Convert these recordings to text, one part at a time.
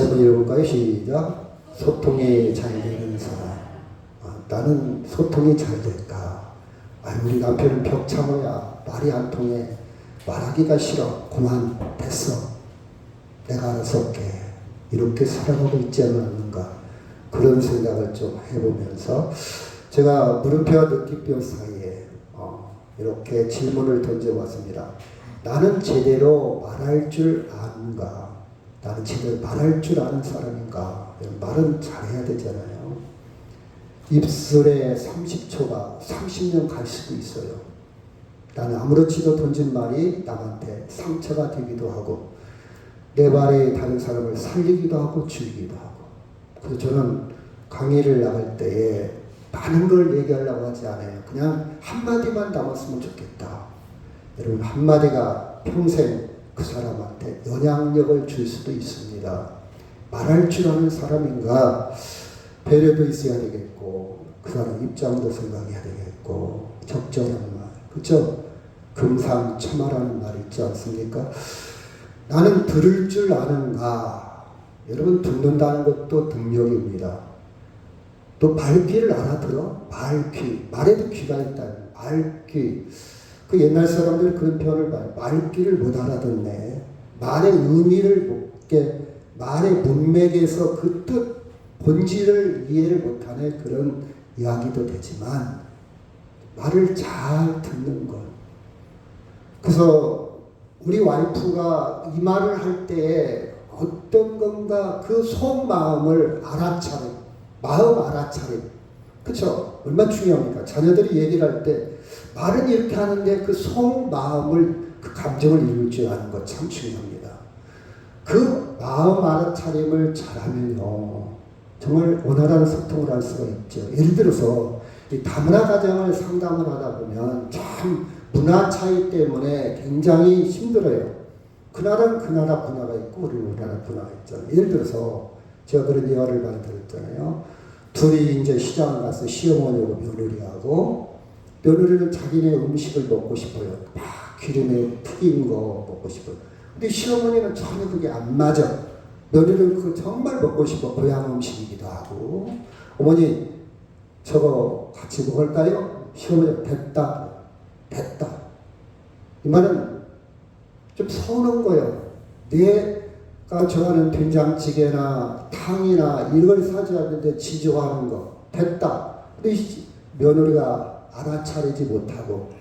한번 읽어볼까요? 시작. 소통이 잘 되는 사람. 나는 소통이 잘 될까? 우리 남편은 벽창호야. 말이 안 통해. 말하기가 싫어. 그만 됐어. 내가 알아서 할게. 이렇게 살아가고 있지 않았는가? 그런 생각을 좀 해보면서 제가 물음표와 느낌표 사이에 이렇게 질문을 던져봤습니다. 나는 제대로 말할 줄 아는가? 나는 제대로 말할 줄 아는 사람인가? 말은 잘해야 되잖아요. 입술에 30초가 30년 갈 수도 있어요. 나는 아무렇지도 던진 말이 남한테 상처가 되기도 하고 내 말이 다른 사람을 살리기도 하고 죽이기도 하고. 그래서 저는 강의를 나갈 때에 많은 걸 얘기하려고 하지 않아요. 그냥 한마디만 담았으면 좋겠다. 여러분, 한마디가 평생 그 사람한테 영향력을 줄 수도 있습니다. 말할 줄 아는 사람인가? 배려도 있어야 되겠고 그 사람 입장도 생각해야 되겠고 적절한 말, 그렇죠? 금상첨화라는 말이 있지 않습니까? 나는 들을 줄 아는가? 여러분, 듣는다는 것도 능력입니다. 또 말귀를 알아들어? 말귀. 말에도 귀가 있다. 말귀. 그 옛날 사람들이 그런 표현을 봐요. 말귀를 못 알아듣네. 말의 의미를 못 깨, 말의 문맥에서 그 뜻, 본질을 이해를 못하네. 그런 이야기도 되지만 말을 잘 듣는 것. 그래서 우리 와이프가 이 말을 할 때에 어떤 건가 그 속마음을 알아차림, 마음 알아차림. 그쵸? 얼마나 중요합니까? 자녀들이 얘기를 할 때 말은 이렇게 하는데 그 속마음을, 그 감정을 읽을 줄 아는 것 참 중요합니다. 그 마음 알아차림을 잘하면요, 정말 원활한 소통을 할 수가 있죠. 예를 들어서 이 다문화 가정을 상담을 하다 보면 참 문화 차이 때문에 굉장히 힘들어요. 그 나라는 그 나라 문화가 있고 우리는 우리나라 문화가 있잖아요. 예를 들어서 제가 그런 예화를 많이 들었잖아요. 둘이 이제 시장 가서 시어머니하고 며느리하고, 며느리는 자기네 음식을 먹고 싶어요. 막 기름에 튀긴 거 먹고 싶어요. 근데 시어머니는 전혀 그게 안 맞아. 며느리는 그거 정말 먹고 싶어. 고향 음식이기도 하고. 어머니, 저거 같이 먹을까요? 시어머니가 됐다. 됐다. 이 말은 좀 서운한 거예요. 내가 좋아하는 된장찌개나 탕이나 이걸 사주었는데 지 좋아하는 거. 됐다. 근데 며느리가 알아차리지 못하고,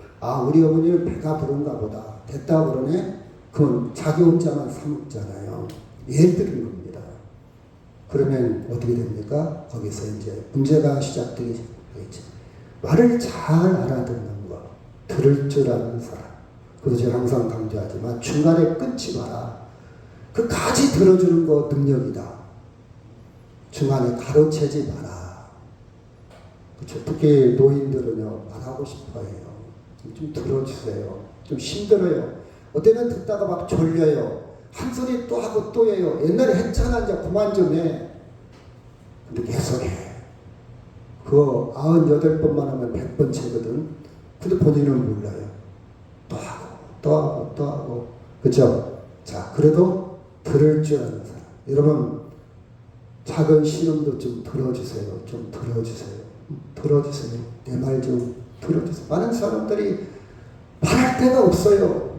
우리 어머니는 배가 부른가 보다. 됐다 그러네? 그건 자기 혼자만 사먹잖아요. 예를 드는 겁니다. 그러면 어떻게 됩니까? 거기서 이제 문제가 시작되기 시작하겠죠. 말을 잘 알아듣는 것, 들을 줄 아는 사람. 그래서 제가 항상 강조하지만 중간에 끊지 마라. 끝까지 들어주는 거 능력이다. 중간에 가로채지 마라. 그렇죠? 특히 노인들은요, 말하고 싶어 해요. 좀 들어주세요. 좀 힘들어요. 어때는 듣다가 막 졸려요. 한 소리 또 하고 또 해요. 옛날에 했잖아, 이제 그만 좀 해. 근데 계속 해. 그거 98번만 하면 100번째거든. 근데 본인은 몰라요. 또 하고, 또 하고, 또 하고. 그죠? 자, 그래도 들을 줄 아는 사람. 여러분, 작은 시름도 좀 들어주세요. 좀 들어주세요. 들어주세요. 내 말 좀 들어주세요. 많은 사람들이 말할 데가 없어요.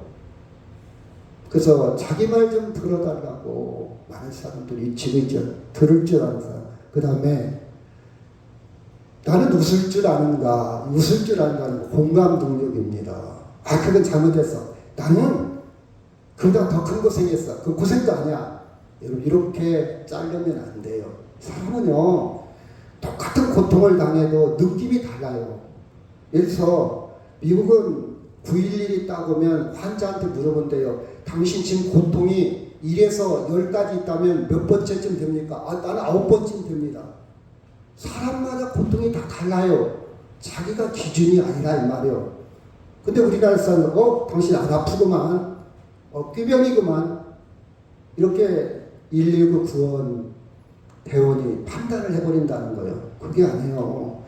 그래서 자기 말 좀 들어달라고 많은 사람들이 지금 있죠. 들을 줄 아는 사람. 그 다음에 나는 웃을 줄 아는가. 웃을 줄 아는가는 공감 능력입니다. 그건 잘못했어. 나는 그보다 더 큰 고생했어. 그 고생도 아니야. 여러분, 이렇게 자르면 안 돼요. 사람은요, 똑같은 고통을 당해도 느낌이 달라요. 예를 들어서 미국은 911이 따고면 환자한테 물어본대요. 당신 지금 고통이 1에서 10까지 있다면 몇 번째쯤 됩니까? 나는 9번쯤 됩니다. 사람마다 고통이 다 달라요. 자기가 기준이 아니라 이 말이에요. 근데 우리나라 사람은 당신 안 아프구만. 꾀병이구만. 이렇게 119 구원 대원이 판단을 해버린다는 거예요. 그게 아니에요.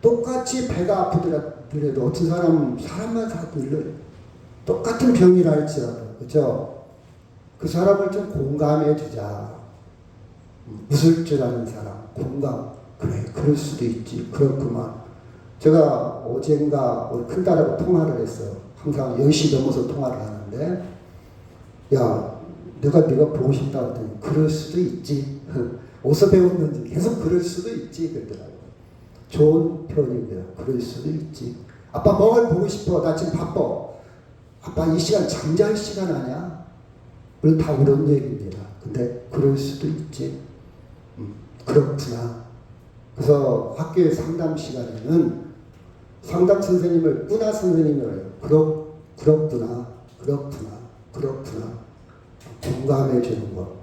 똑같이 배가 아프더라도 어떤 사람마다 들려요. 똑같은 병이라 할지라도. 그죠? 그 사람을 좀 공감해 주자. 웃을 줄 아는 사람, 공감. 그래, 그럴 수도 있지. 그렇구만. 제가 어젠가 우리 큰딸하고 통화를 했어요. 항상 10시 넘어서 통화를 하는데, 야, 네가 보고 싶다 했더니 그럴 수도 있지. 어디서 배웠는지 계속 그럴 수도 있지 그러더라고요. 좋은 표현인데요. 그럴 수도 있지. 아빠 뭘 보고 싶어? 나 지금 바빠. 아빠 이 시간 잠잘 시간 아니야? 물론 다 그런 얘기입니다. 근데 그럴 수도 있지. 그렇구나. 그래서 학교의 상담 시간에는 상담 선생님을 꾸나 선생님을 그렇구나. 공감해 주는 것.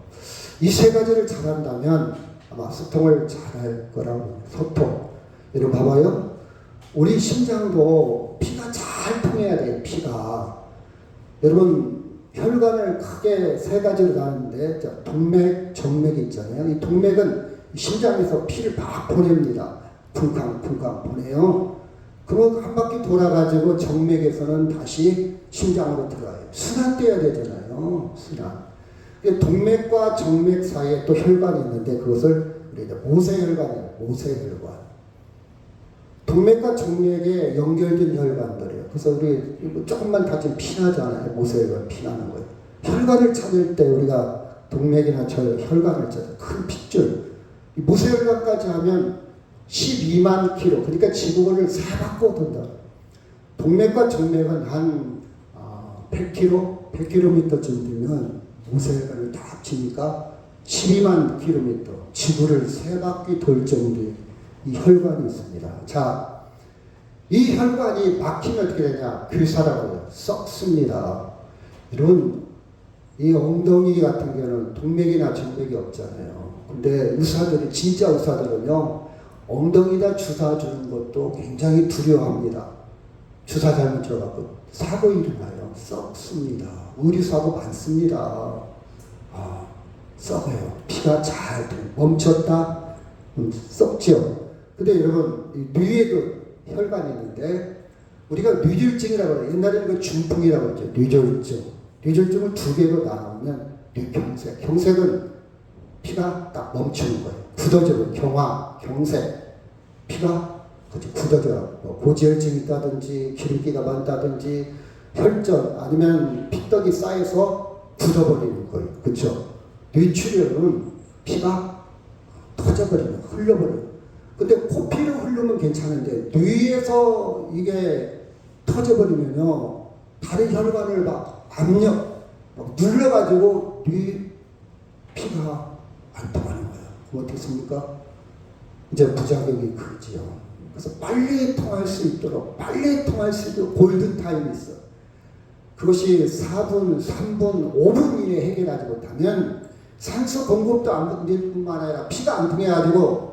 이 세 가지를 잘한다면 아마 소통을 잘할 거라고. 소통. 여러분 봐봐요. 우리 심장도 피가 잘 통해야 돼요. 피가. 여러분 혈관을 크게 세 가지로 나누는데 동맥, 정맥이 있잖아요. 이 동맥은 심장에서 피를 막 보냅니다. 쿵쾅 보내요. 그러면 한 바퀴 돌아가지고 정맥에서는 다시 심장으로 들어와요. 순환 떼야 되잖아요. 순환. 동맥과 정맥 사이에 또 혈관이 있는데 그것을 우리가 모세혈관이에요. 모세혈관. 동맥과 정맥에 연결된 혈관들이에요. 그래서 우리 조금만 다치면 피나잖아요. 모세혈관 피나는 거예요. 혈관을 찾을 때 우리가 동맥이나 혈관을 찾아요. 큰 핏줄. 모세혈관까지 하면 12만 킬로. 그러니까 지구를 3바퀴 돈다. 동맥과 정맥은 한 100km쯤 되면 모세혈관을 다 합치니까 12만 킬로미터. 지구를 3바퀴 돌 정도의 이 혈관이 있습니다. 자, 이 혈관이 막히면 어떻게 되냐? 괴사라고 해요. 썩습니다. 이런 이 엉덩이 같은 경우는 동맥이나 정맥이 없잖아요. 근데 의사들이 진짜 의사들은요 엉덩이다 주사 주는 것도 굉장히 두려워합니다. 주사 잘못 줘갖고 사고 일어나요. 썩습니다. 의료사고 많습니다. 썩어요. 피가 잘 멈췄다 썩죠. 근데 여러분 뇌에도 혈관이 있는데 우리가 뇌졸중이라고 해요. 옛날에는 그 중풍이라고 했죠. 뇌졸중. 뇌졸중을 두 개로 나누면 뇌경색. 경색은 피가 딱 멈추는 거예요. 굳어져요. 경화, 경색. 피가 굳어져요. 고지혈증이 있다든지 기름기가 많다든지 혈전 아니면 피떡이 쌓여서 굳어버리는 거예요. 그렇죠? 뇌출혈은 피가 터져버리면 흘러버려요. 근데 코피로 흐르면 괜찮은데 뇌에서 이게 터져버리면요 다른 혈관을 막 압력 막 눌러가지고 뇌 피가 안 통하는 거예요. 그럼 어떻습니까? 이제 부작용이 크지요. 그래서 빨리 통할 수 있도록 골든타임이 있어. 그것이 4분, 3분, 5분 이내에 해결하지 못하면 산소 공급도 안 될 뿐만 아니라 피가 안 통해가지고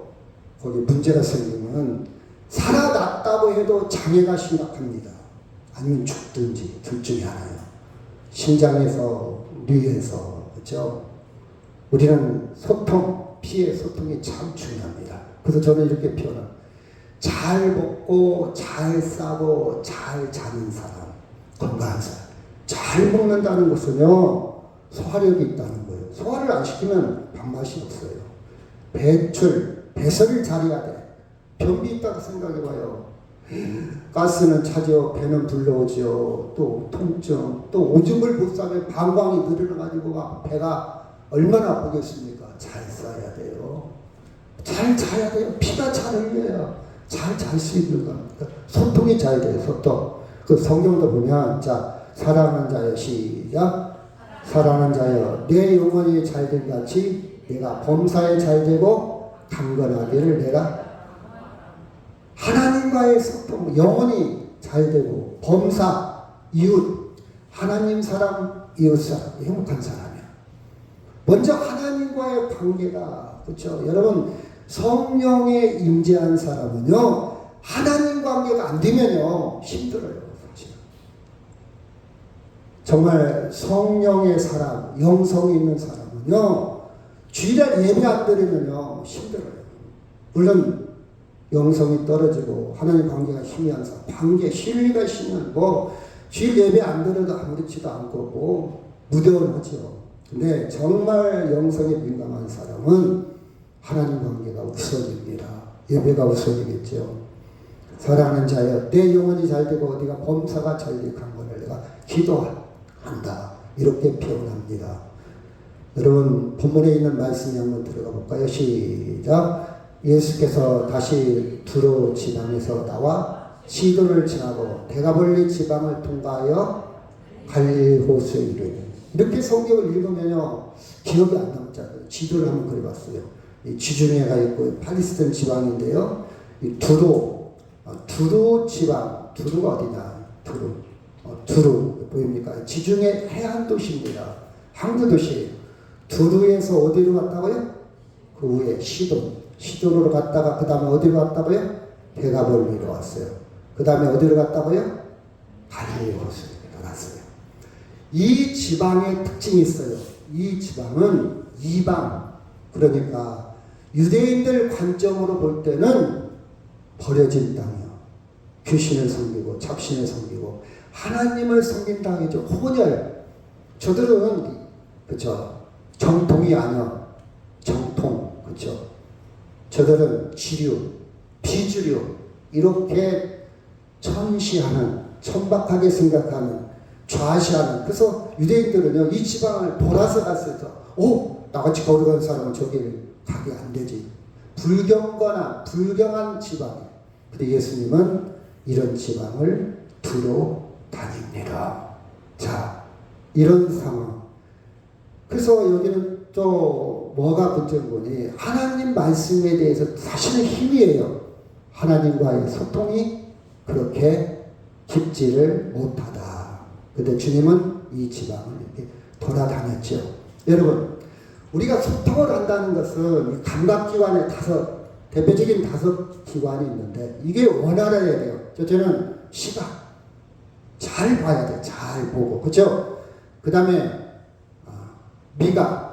거기 문제가 생기면 살아났다고 해도 장애가 심각합니다. 아니면 죽든지 둘 중에 하나예요. 심장에서, 뇌에서, 그렇죠? 우리는 소통, 피의 소통이 참 중요합니다. 그래서 저는 이렇게 표현합니다. 잘 먹고, 잘 싸고, 잘 자는 사람, 건강한 사람. 잘 먹는다는 것은요, 소화력이 있다는 거예요. 소화를 안 시키면 밥맛이 없어요. 배설을 잘해야 돼. 변비 있다고 생각해봐요. 가스는 차죠. 배는 불러오죠. 또 통증. 또 오줌을 못 싸면 방광이 늘어나가지고 막 배가 얼마나 아프겠습니까? 잘 싸야 돼요. 잘 자야 돼요. 피가 잘 흘려야 잘 잘 수 있는 겁니다. 소통이 잘 돼요. 소통. 그 성경도 보면 자 사랑하는 자여 시작. 사랑하는 자여 내 영혼이 잘된 같이 내가 범사에 잘되고 강건하기를 내가 하나님과의 소통, 영혼이 잘되고 범사, 이웃, 하나님 사람, 이웃 사람, 행복한 사람이야. 먼저 하나님과의 관계가 그렇죠. 여러분 성령에 임재한 사람은요 하나님 관계가 안 되면요 힘들어요. 사실. 정말 성령의 사람, 영성이 있는 사람은요 주일날 예배 안 드리면요 힘들어요. 물론 영성이 떨어지고 하나님 관계가 희미한 사람, 관계 신뢰가 심한 주일 예배 안 드려도 아무렇지도 않고 무대원하죠. 근데 정말 영성에 민감한 사람은 하나님 관계가 우선입니다. 예배가 우선이겠죠. 사랑하는 자여, 내 영혼이 잘되고 어디가 범사가 잘되고 거를 내가 기도한다. 이렇게 표현합니다. 여러분, 본문에 있는 말씀이 한번 들어가 볼까요? 시작. 예수께서 다시 두로 지방에서 나와 시도를 지나고 데가볼리 지방을 통과하여 갈릴리 호수에 이르니, 이렇게 성경을 읽으면요 기억이 안 남잖아요. 지도를 한번 그려봤어요. 이 지중해가 있고 팔레스타인 지방인데요. 이 두로 지방, 두로가 어디냐? 두로 보입니까? 지중해 해안 도시입니다. 항구 도시. 두로에서 어디로 갔다고요? 그 위에 시돈으로 갔다가 그 다음에 어디로 갔다고요? 데가볼리로 왔어요. 그 다음에 어디로 갔다고요? 갈릴리 호수로 갔어요. 이 지방의 특징이 있어요. 이 지방은 이방, 그러니까 유대인들 관점으로 볼 때는 버려진 땅이요. 귀신을 섬기고 잡신을 섬기고 하나님을 섬긴 땅이죠. 혼혈. 저들은 그렇죠. 정통이 아니요. 정통. 그렇죠. 저들은 지류, 비주류 이렇게 천시하는, 천박하게 생각하는, 좌시하는. 그래서 유대인들은요 이 지방을 돌아서 갔어요. 나같이 거룩한 사람은 저길 가게 안 되지. 불경한 지방이에요. 근데 예수님은 이런 지방을 두루 다닙니다. 자, 이런 상황. 그래서 여기는 또 뭐가 문제인 거니? 하나님 말씀에 대해서 사실은 힘이에요. 하나님과의 소통이 그렇게 깊지를 못하다. 근데 주님은 이 지방을 이렇게 돌아다녔죠. 여러분, 우리가 소통을 한다는 것은 감각기관의 대표적인 5기관이 있는데 이게 원활해야 돼요. 첫째는 시각. 잘 봐야 돼. 잘 보고. 그렇죠? 그 다음에 미각.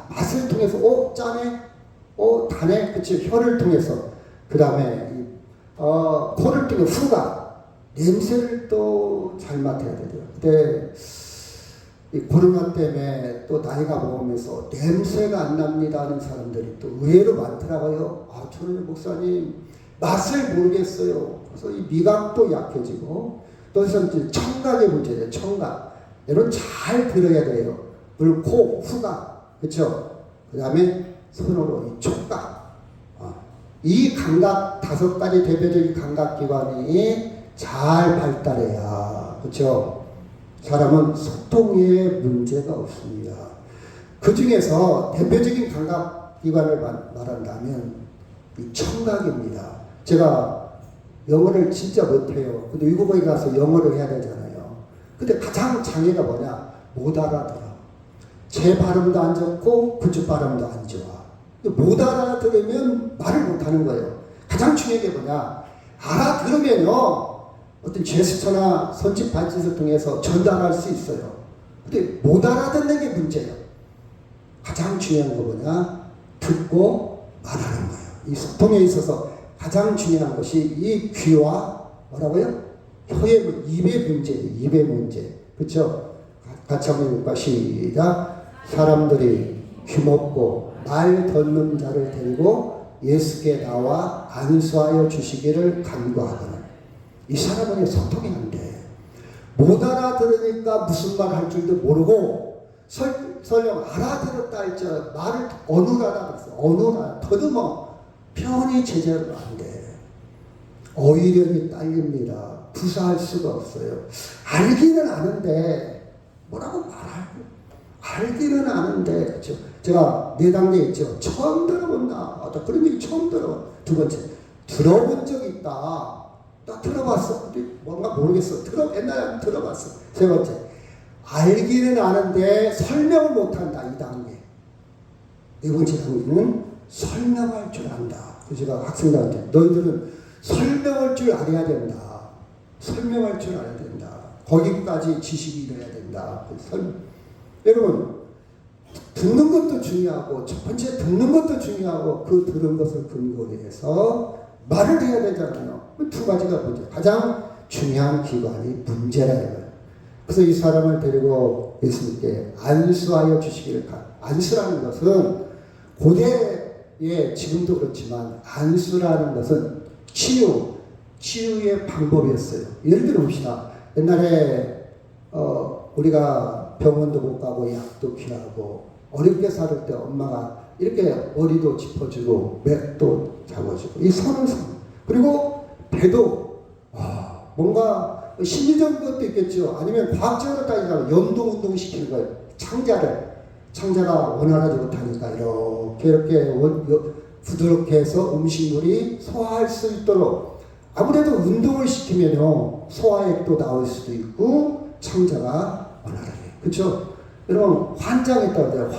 맛을 통해서 짜네? 다네? 그렇죠? 혀를 통해서. 그 다음에 코를 통해 후각. 냄새를 또 잘 맡아야 돼요. 근데 이 코로나 때문에 또 나이가 먹으면서 냄새가 안 납니다 하는 사람들이 또 의외로 많더라고요. 저는 목사님 맛을 모르겠어요. 그래서 이 미각도 약해지고 또 이제 청각의 문제예요. 청각. 여러분 잘 들어야 돼요. 그리고 코, 후각, 그렇죠? 그 다음에 손으로 이 촉각. 이 감각 5가지 대표적인 감각기관이 잘 발달해야, 그렇죠? 사람은 소통에 문제가 없습니다. 그 중에서 대표적인 감각기관을 말한다면 이 청각입니다. 제가 영어를 진짜 못해요. 근데 외국에 가서 영어를 해야 되잖아요. 근데 가장 장애가 뭐냐? 못 알아들어. 제 발음도 안 좋고 그쪽 발음도 안 좋아. 못 알아들으면 말을 못하는 거예요. 가장 중요한 게 뭐냐? 알아들으면요 어떤 제스처나 손짓 발짓을 통해서 전달할 수 있어요. 근데 못 알아듣는 게 문제예요. 가장 중요한 거 뭐냐? 듣고 말하는 거예요. 이 소통에 있어서 가장 중요한 것이 이 귀와 뭐라고요? 혀의 입의 문제예요. 입의 문제. 그렇죠? 같이 한번 읽을까? 시작. 사람들이 귀먹고 말 듣는 자를 데리고 예수께 나와 안수하여 주시기를 간구하거늘. 이 사람은 소통이 안 돼. 못 알아들으니까 무슨 말 할 줄도 모르고 설령 알아들었다 할지라도 말을 어눌하다 그랬어. 어눌하다. 더듬어. 표현이 제대로 안 돼. 어휘력이 딸립니다. 구사할 수가 없어요. 알기는 아는데 뭐라고 말하고 알기는 아는데 그렇죠. 제가 4단계 있죠. 처음 들어본다. 그런 얘기 처음 들어봐. 두 번째, 들어본 적 있다. 나 들어봤어. 근데 뭔가 모르겠어. 옛날에 들어봤어. 세 번째, 알기는 아는데 설명을 못한다. 2단계. 네 번째 단계는 설명할 줄 안다. 그래서 제가 학생들한테 너희들은 설명할 줄 알아야 된다. 설명할 줄 알아야 된다. 거기까지 지식이 있어야 된다. 여러분, 듣는 것도 중요하고 첫 번째 듣는 것도 중요하고 그 들은 것을 근거로 해서 말을 해야 되잖아요. 두 가지가 문제. 가장 중요한 기관이 문제라 이거예요. 그래서 이 사람을 데리고 예수님께 안수하여 주시기를 안수라는 것은 고대 예, 지금도 그렇지만 안수라는 것은 치유의 방법이었어요. 예를 들어 봅시다. 옛날에 우리가 병원도 못 가고 약도 귀하고 어렵게 살을 때 엄마가 이렇게 머리도 짚어주고 맥도 잡아주고 이 선을 그리고 배도 뭔가 심리적인 것도 있겠죠. 아니면 과학적으로 따지자면 연동 시키는 거예요. 창자가 원활하지 못하니까 이렇게 부드럽게 해서 음식물이 소화할 수 있도록 아무래도 운동을 시키면요 소화액도 나올 수도 있고 창자가 원활하게 그렇죠? 여러분 환장했다고 해요.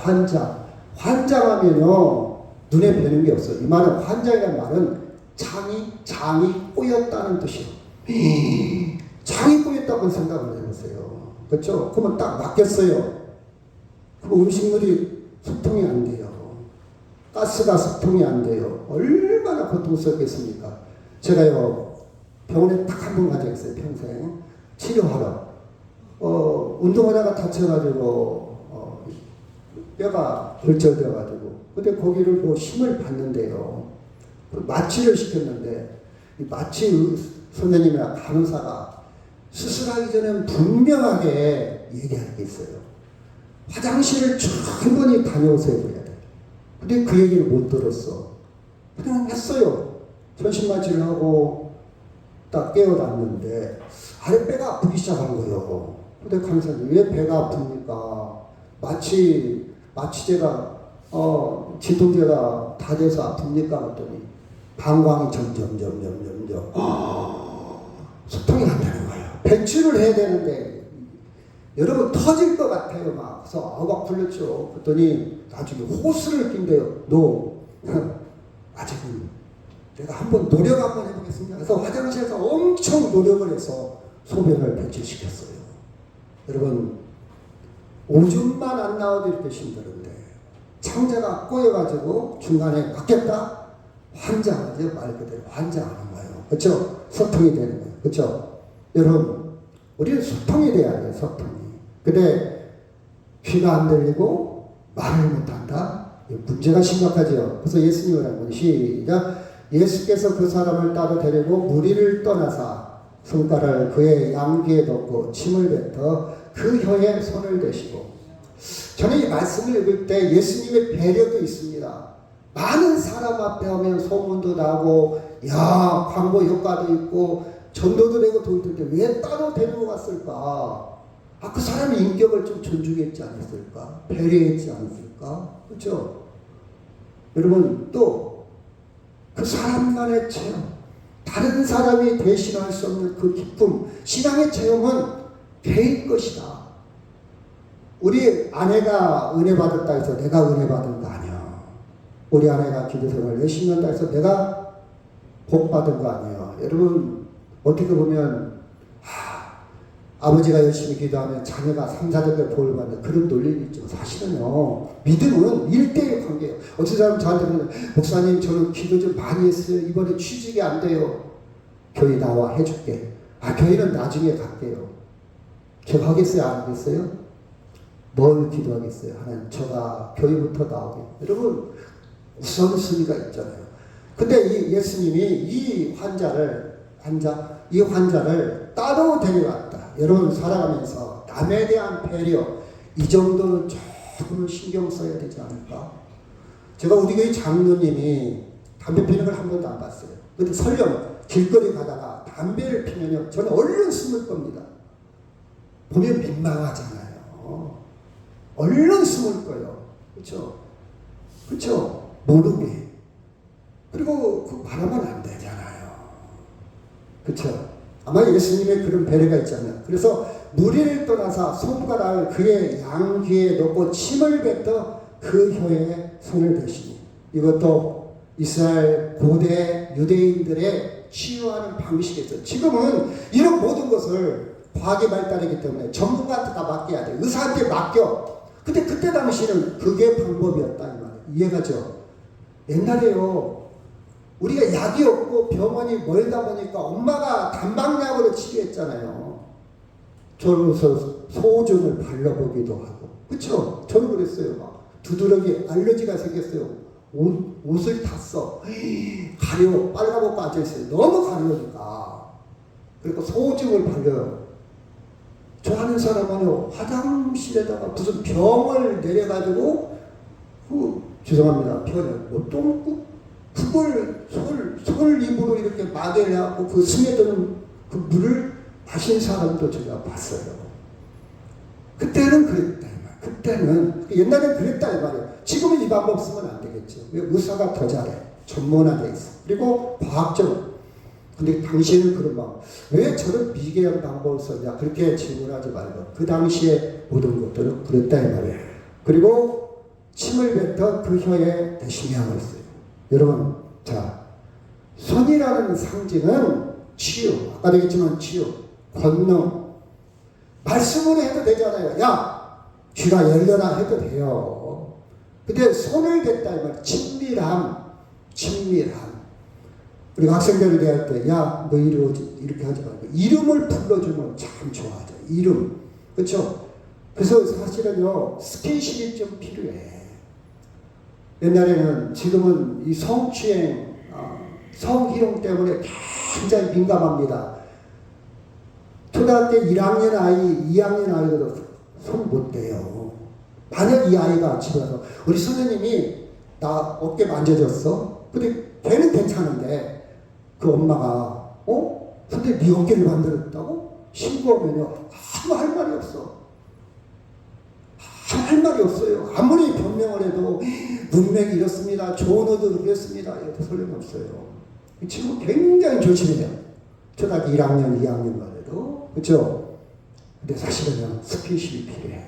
환장하면요 눈에 뵈는 게 없어요. 이 말은 환장이라는 말은 장이 꼬였다는 뜻이에요. 장이 꼬였다고 생각을 해보세요. 그렇죠? 그러면 딱 맞겠어요. 그럼 음식물이 소통이 안 돼요. 가스가 소통이 안 돼요. 얼마나 고통스럽겠습니까? 제가요 병원에 딱 한 번 가져 있어요. 평생 치료하러 운동하다가 다쳐가지고 뼈가 골절돼가지고 근데 거기를 뭐 힘을 받는데요. 마취를 시켰는데 이 마취 선생님이나 간호사가 수술하기 전에 분명하게 얘기할 게 있어요. 화장실을 충분히 다녀오세요 그래야 돼. 근데 그 얘기를 못 들었어. 그냥 했어요. 전신마취를 하고 딱 깨어났는데 아랫배가 아프기 시작한 거예요. 근데 간호사님 왜 배가 아픕니까? 마취제가 진통제가 다 돼서 아픕니까? 그랬더니 방광이 점점 소통이 안 되는 거예요. 배출을 해야 되는데 여러분 터질 것 같아요. 그래서 막 불렸죠. 그랬더니 나중에 호스를 낀대요. 너 아직은 내가 한번 노력 한번 해보겠습니다. 그래서 화장실에서 엄청 노력을 해서 소변을 배출시켰어요. 여러분 오줌만 안 나와도 이렇게 힘들은데 창자가 꼬여가지고 중간에 막혔다? 환장하죠. 말 그대로 환장하는 거예요. 그렇죠? 소통이 되는 거예요. 그렇죠? 여러분 우리는 소통이 돼야 돼요. 소통이. 근데 귀가 안 들리고 말을 못한다? 문제가 심각하죠. 그래서 예수님을 한번 시작. 예수께서 그 사람을 따로 데리고 무리를 떠나사 손가락을 그의 양귀에 넣고 침을 뱉어 그 혀에 손을 대시고 저는 이 말씀을 읽을 때 예수님의 배려도 있습니다. 많은 사람 앞에 하면 소문도 나고 광고 효과도 있고 전도도 되고 돈도 되고 왜 따로 데리고 갔을까? 그 사람의 인격을 좀 존중했지 않았을까? 배려했지 않았을까? 그렇죠? 여러분 또 그 사람만의 체험, 다른 사람이 대신할 수 없는 그 기쁨, 신앙의 체험은 개인 것이다. 우리 아내가 은혜 받았다 해서 내가 은혜 받은 거 아니야. 우리 아내가 기도생활 열심히 한다 해서 내가 복 받은 거 아니에요. 여러분 어떻게 보면 아버지가 열심히 기도하면 자녀가 3, 4대를 복을 받는 그런 논리는 있죠. 사실은요. 믿음은 1대1 관계예요. 어떤 사람은 저한테 그러면 목사님 저는 기도 좀 많이 했어요. 이번에 취직이 안 돼요. 교회 나와 해줄게. 교회는 나중에 갈게요. 제가 하겠어요? 안 하겠어요? 뭘 기도하겠어요? 하나님 저가 교회부터 나오게. 여러분 우선순위가 있잖아요. 근데 이 예수님이 이 환자를 따로 데려왔다. 여러분 살아가면서 남에 대한 배려 이 정도는 조금 신경 써야 되지 않을까? 제가 우리 교회 장로님이 담배 피는 걸 한 번도 안 봤어요. 근데 설령 길거리 가다가 담배를 피면요 저는 얼른 숨을 겁니다. 보면 민망하잖아요. 얼른 숨을 거예요. 그렇죠? 모르게. 그리고 그 말하면 안 되잖아요. 그렇죠? 아마 예수님의 그런 배려가 있지 않나. 그래서 무리를 떠나서 손가락을 그의 양귀에 넣고 침을 뱉어 그 혀에 손을 대시니 이것도 이스라엘 고대 유대인들의 치유하는 방식이었어요. 지금은 이런 모든 것을 과학의 발달이기 때문에 전문가한테 다 맡겨야 돼. 의사한테 맡겨. 근데 그때 당시에는 그게 방법이었다 이 말이에요. 이해가죠? 옛날에요. 우리가 약이 없고 병원이 멀다 보니까 엄마가 단방약으로 치료했잖아요. 저로서 소존을 발라보기도 하고. 그쵸? 저는 그랬어요. 두드러기 알러지가 생겼어요. 옷을 탔어. 가려, 빨갛고 빠져있어요. 너무 가려우니까. 그리고 소증을 발려요. 저 하는 사람은요, 화장실에다가 무슨 병을 내려가지고, 죄송합니다. 병을, 뭐, 똥국? 그걸 솔 입으로 이렇게 막여갖고 그 스며드는 그 물을 마신 사람도 제가 봤어요. 그때는 그랬다. 그때는, 옛날엔 그랬다 이 말이에요. 지금은 이 방법 쓰면 안 되겠죠. 왜? 의사가 더 잘해. 전문화돼 있어. 그리고 과학적. 근데 당시에는 그런 막, 왜 저런 미개한 방법을 썼냐? 그렇게 질문하지 말고. 그 당시에 모든 것들은 그랬다 이 말이에요. 그리고 침을 뱉어 그 혀에 대심양을 써요. 여러분, 자, 손이라는 상징은 치유. 아까 얘기했지만 치유, 권능. 말씀으로 해도 되잖아요. 야! 귀가 열려라 해도 돼요. 근데 손을 댔다 이 말, 친밀함. 우리 학생들에게 할 때, 야, 너 이렇게 하지 말고 이름을 불러주면 참 좋아하죠. 이름, 그렇죠? 그래서 사실은요, 스킨십이 좀 필요해. 옛날에는, 지금은 이 성추행, 성희롱 때문에 굉장히 민감합니다. 초등학교 1학년 아이, 2학년 아이도 손 못 대요. 만약 이 아이가 집에 와서 우리 선생님이 나 어깨 만져줬어? 근데 걔는 괜찮은데 그 엄마가 선생님 네 어깨를 만들었다고? 신고하면요 아무 할 말이 없어. 할 말이 없어요. 아무리 변명을 해도 문맥이 이렇습니다. 조언어도 그랬습니다. 이것도 소용없어요. 이 친구 굉장히 조심해요. 초등학교 1학년, 2학년만 해도. 그렇죠? 근데 사실은요, 스킨십이 필요해.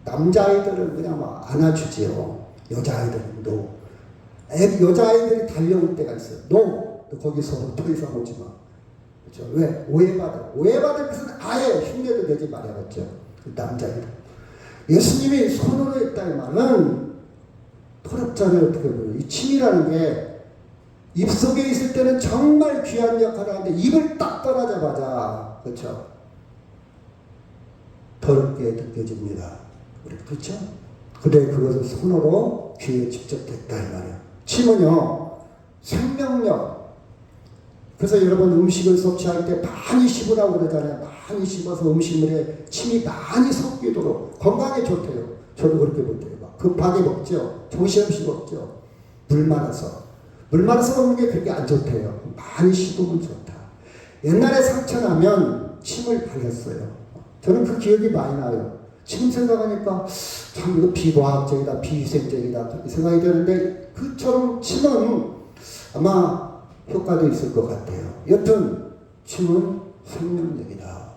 남자아이들은 그냥 막 안아주지요. 여자아이들은 노. 여자아이들이 달려올 때가 있어요. 노! 너 거기서 더 이상 오지 마. 그렇죠? 왜? 오해받을 것은 아예 흉내도 내지 말아야겠죠. 남자아이들. 예수님이 손으로 했다는 말은 더럽잖아요. 어떻게 보면. 이 침이라는 게 입속에 있을 때는 정말 귀한 역할을 하는데 입을 딱 떠나자마자, 그렇죠? 더럽게 느껴집니다. 그렇죠? 근데 그것을 손으로 귀에 직접 댔다 이 말이에요. 침은요, 생명력. 그래서 여러분 음식을 섭취할 때 많이 씹으라고 그러잖아요. 많이 씹어서 음식물에 침이 많이 섞이도록 건강에 좋대요. 저도 그렇게 못해요. 급하게 먹죠. 정신없이 먹죠. 물 말아서 먹는 게 그렇게 안 좋대요. 많이 씹으면 좋다. 옛날에 상처나면 침을 발랐어요. 저는 그 기억이 많이 나요. 지금 생각하니까 참 이거 비과학적이다, 비위생적이다 그렇게 생각이 되는데 그처럼 침은 아마 효과도 있을 것 같아요. 여튼 침은 생명력이다.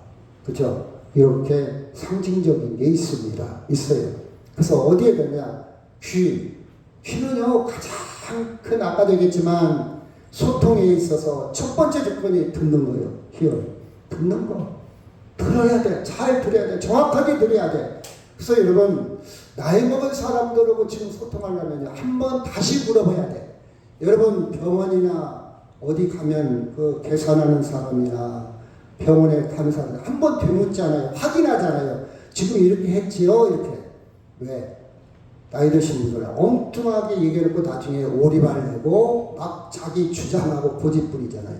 그죠? 이렇게 상징적인 게 있어요. 그래서 어디에 되냐? 귀는요 가장 큰 아까도 얘기했지만 소통에 있어서 첫 번째 조건이 듣는 거예요. 듣는 거. 들어야 돼. 잘 들어야 돼. 정확하게 들어야 돼. 그래서 여러분, 나이 먹은 사람들하고 지금 소통하려면 한번 다시 물어봐야 돼. 여러분, 병원이나 어디 가면 그 계산하는 사람이나 병원에 가는 사람 한번 되묻잖아요. 확인하잖아요. 지금 이렇게 했지요? 이렇게. 왜? 나이 드신 분들 엉뚱하게 얘기해놓고 나중에 오리발 내고 막 자기 주장하고 고집 부리잖아요.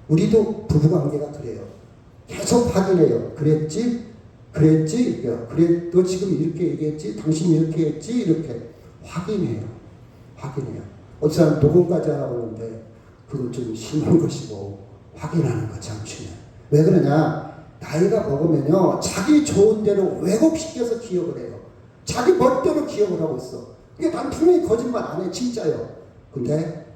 우리도 부부관계가 그래요. 계속 확인해요. 그랬지? 그래, 너 지금 이렇게 얘기했지? 당신 이렇게 했지? 이렇게 확인해요. 어떤 사람 녹음까지 하라고 하는데 그건 좀 심한 것이고 확인하는 거 참 중요해요. 왜 그러냐? 나이가 먹으면요 자기 좋은 대로 왜곡시켜서 기억을 해요. 자기 멋대로 기억을 하고 있어. 이게 난 분명히 거짓말 안 해. 진짜요. 근데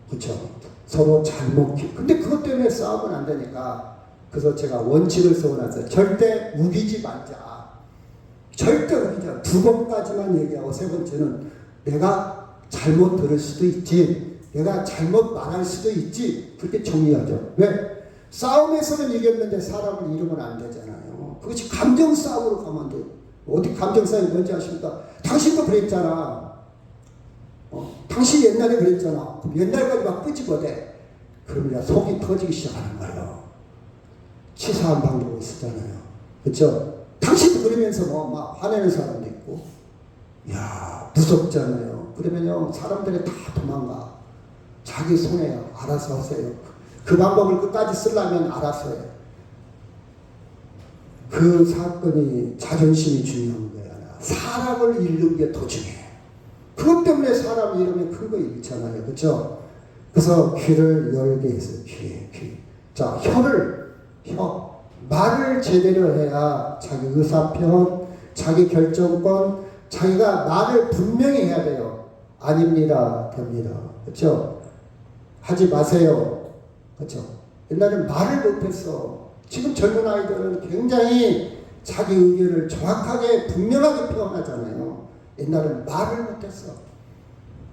그렇죠. 서로 잘못 근데 그것 때문에 싸우면 안 되니까 그래서 제가 원칙을 세워놨어요. 절대 우기지 말자. 절대 우기지 말자. 2번까지만 얘기하고 3번째는 내가 잘못 들을 수도 있지. 내가 잘못 말할 수도 있지. 그렇게 정리하죠. 왜? 싸움에서는 이겼는데 사람을 잃으면 안 되잖아요. 그것이 감정 싸움으로 가면 안 돼요. 어디 감정 싸움이 뭔지 아십니까? 당신도 그랬잖아. 당신 옛날에 그랬잖아. 그럼 옛날까지 막 끄집어대. 그러면 속이 터지기 시작하는 거예요. 치사한 방법을 쓰잖아요. 그렇죠? 당신도 그러면서 막 화내는 사람도 있고, 야 무섭잖아요. 그러면요 사람들이 다 도망가. 자기 손해요. 알아서 하세요. 그 방법을 끝까지 쓰려면 알아서 해요. 그 사건이 자존심이 중요한 거야. 사람을 잃는 게 더 중요해. 그것 때문에 사람 이름이 큰 거 잃잖아요. 그렇죠? 그래서 귀를 열게 했어요. 귀. 자, 혀. 말을 제대로 해야 자기 의사표현, 자기 결정권, 자기가 말을 분명히 해야 돼요. 아닙니다. 됩니다. 그렇죠? 하지 마세요. 그렇죠? 옛날엔 말을 못했어. 지금 젊은 아이들은 굉장히 자기 의견을 정확하게 분명하게 표현하잖아요. 옛날에는 말을 못했어.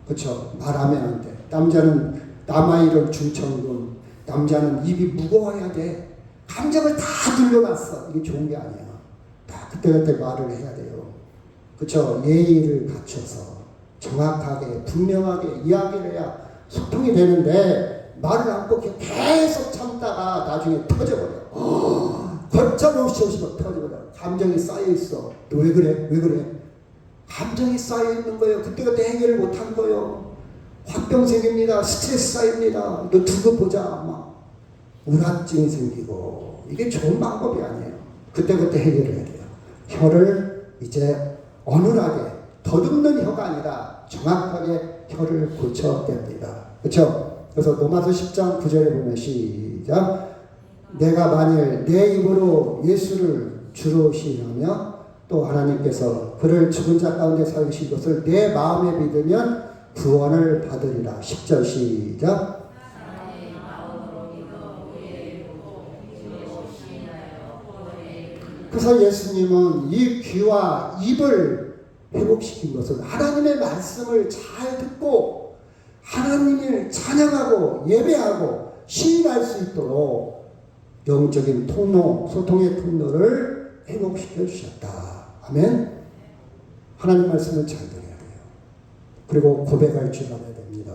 그렇죠? 말하면 안 돼. 남자는 남아이를 중천금, 남자는 입이 무거워야 돼. 감정을 다 들려놨어. 이게 좋은 게 아니야. 다 그때그때 말을 해야 돼요. 그렇죠? 예의를 갖춰서 정확하게 분명하게 이야기를 해야 소통이 되는데 말을 않고 계속 참다가 나중에 터져버려. 걷잡없이 터져버려. 감정이 쌓여있어. 너 왜 그래? 감정이 쌓여있는 거예요. 그때그때 해결을 못한 거예요. 화병 생깁니다. 스트레스 쌓입니다. 너 두고 보자. 막 우울증이 생기고. 이게 좋은 방법이 아니에요. 그때그때 해결을 해야 돼요. 혀를 이제 어눌하게 더듬는 혀가 아니라 정확하게 혀를 고쳐냅니다. 그렇죠? 그래서 로마서 10장 9절에 보면 시작. 내가 만일 내 입으로 예수를 주로 시인하며 또 하나님께서 그를 죽은 자 가운데 살리신 것을 내 마음에 믿으면 구원을 받으리라. 10절 시작. 그래서 예수님은 이 귀와 입을 회복시킨 것은 하나님의 말씀을 잘 듣고 하나님을 찬양하고 예배하고 시인할 수 있도록 영적인 통로, 소통의 통로를 회복시켜 주셨다. 아멘. 하나님 말씀을 잘 들어야 돼요. 그리고 고백할 줄 알아야 됩니다.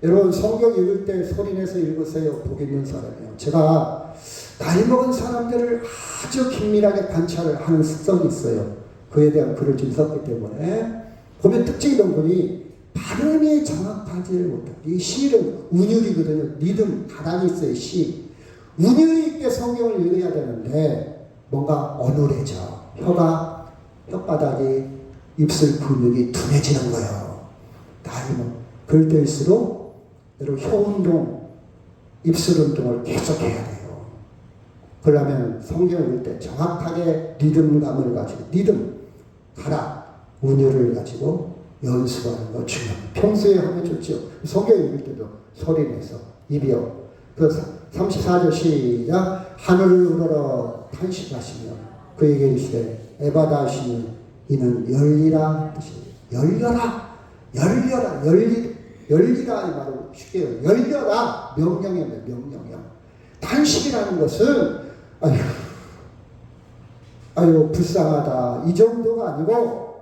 여러분 성경 읽을 때 소리내서 읽으세요. 복 있는 사람이에요. 제가 나이 먹은 사람들을 아주 긴밀하게 관찰을 하는 습성이 있어요. 그에 대한 글을 좀 썼기 때문에 보면 특징이던 분이 발음이 정확하지 못해요. 이 시는 운율이거든요. 리듬, 가닥이 있어요. 시. 운율이 있게 성경을 읽어야 되는데 뭔가 어눌해져. 혀가, 혓바닥이, 입술 근육이 둔해지는 거예요. 나이는 글 때일수록 여러분 혀 운동, 입술 운동을 계속해야 돼요. 그러려면 성경을 읽을 때 정확하게 리듬감을 가지고 리듬, 가락, 운율을 가지고 연습하는 거 중요합니다. 평소에 하면 좋죠. 성경 읽을 때도 소리내서 입이요. 그래서 34절 시작. 하늘을 우러러 탄식하시며 그에게 이르시되 에바다 하시니 이는 열리라 뜻이에요. 열리라 이 말은 쉽게 열려라 명령이에요. 명령이요. 탄식이라는 것은 아유 불쌍하다 이 정도가 아니고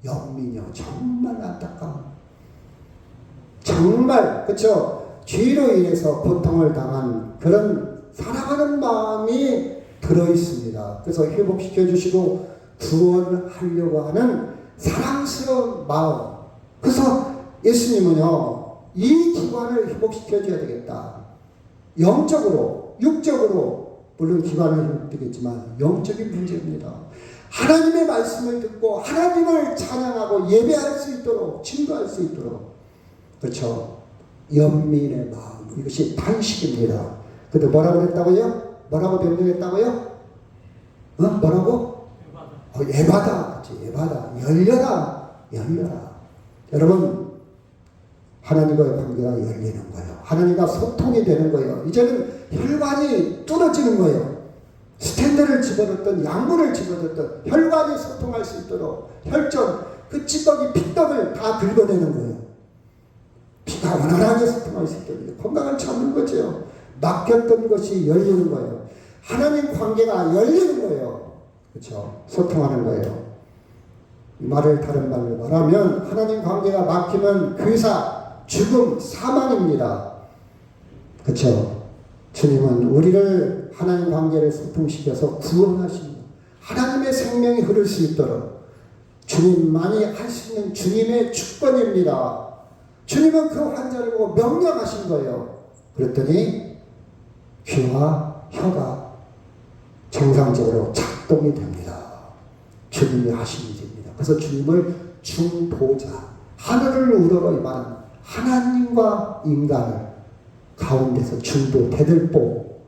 영민이요. 정말 안타까워. 정말 그렇죠. 죄로 인해서 고통을 당한 그런 사랑하는 마음이 들어있습니다. 그래서 회복시켜 주시고 구원하려고 하는 사랑스러운 마음. 그래서 예수님은요 이 기관을 회복시켜 줘야 되겠다. 영적으로 육적으로 물론 기관을 회복되겠지만 영적인 문제입니다. 하나님의 말씀을 듣고 하나님을 찬양하고 예배할 수 있도록 증거할 수 있도록 그렇죠. 연민의 마음 이것이 탄식입니다. 근데 뭐라고 했다고요? 뭐라고 변명했다고요? 뭐라고? 예바다. 그렇지. 예바다. 열려라. 여러분 하나님과의 관계가 열리는 거예요. 하나님과 소통이 되는 거예요. 이제는 혈관이 뚫어지는 거예요. 스탠드를 집어넣든 양문을 집어넣든 혈관이 소통할 수 있도록 혈전 그 찌꺼기 핏떡을 다 긁어내는 거예요. 피가 원활하게 소통할 수 있도록 건강을 찾는 거죠. 막혔던 것이 열리는 거예요. 하나님 관계가 열리는 거예요. 그렇죠? 소통하는 거예요. 말을 다른 말로 말하면 하나님 관계가 막히면 괴사, 죽음, 사망입니다. 그렇죠? 주님은 우리를 하나님 관계를 소통시켜서 구원하십니다. 하나님의 생명이 흐를 수 있도록 주님만이 할 수 있는 주님의 주권입니다. 주님은 그 환자를 보고 명령하신 거예요. 그랬더니 귀와 혀가 정상적으로 작동이 됩니다. 주님이 하신 일입니다. 그래서 주님을 중보자, 하늘을 우러러 임하는 하나님과 인간을 가운데서 중보, 대들보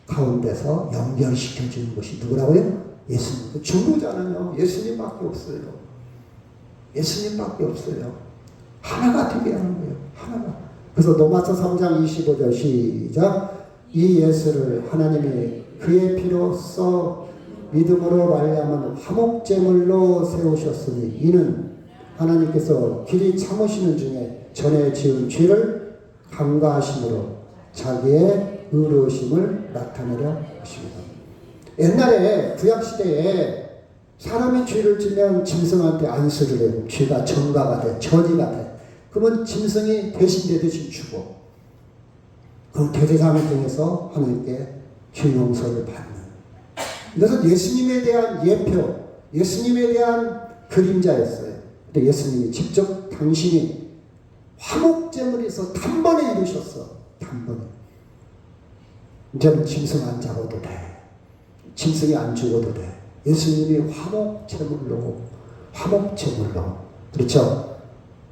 가운데서 연결시켜주는 것이 누구라고요? 예수님. 중보자는요, 예수님밖에 없어요. 예수님밖에 없어요. 하나가 되게 하는 거예요. 하나가. 그래서 로마서 3장 25절 시작. 이 예수를 하나님이 그의 피로써 믿음으로 말미암은 화목제물로 세우셨으니 이는 하나님께서 길이 참으시는 중에 전에 지은 죄를 간과하심으로 자기의 의로우심을 나타내려 하십니다. 옛날에 구약시대에 사람이 죄를 지면 짐승한테 안수를 해요. 죄가 전가가 돼, 전이가 돼. 그러면 짐승이 대신 주고 그 대제사장을 통해서 하나님께 죄 용서를 받는. 그래서 예수님에 대한 예표, 예수님에 대한 그림자였어요. 근데 예수님이 직접 당신이 화목제물에서 단번에 이루셨어. 단번에. 이제는 짐승 안 잡아도 돼. 짐승이 안 죽어도 돼. 예수님이 화목제물로. 그렇죠?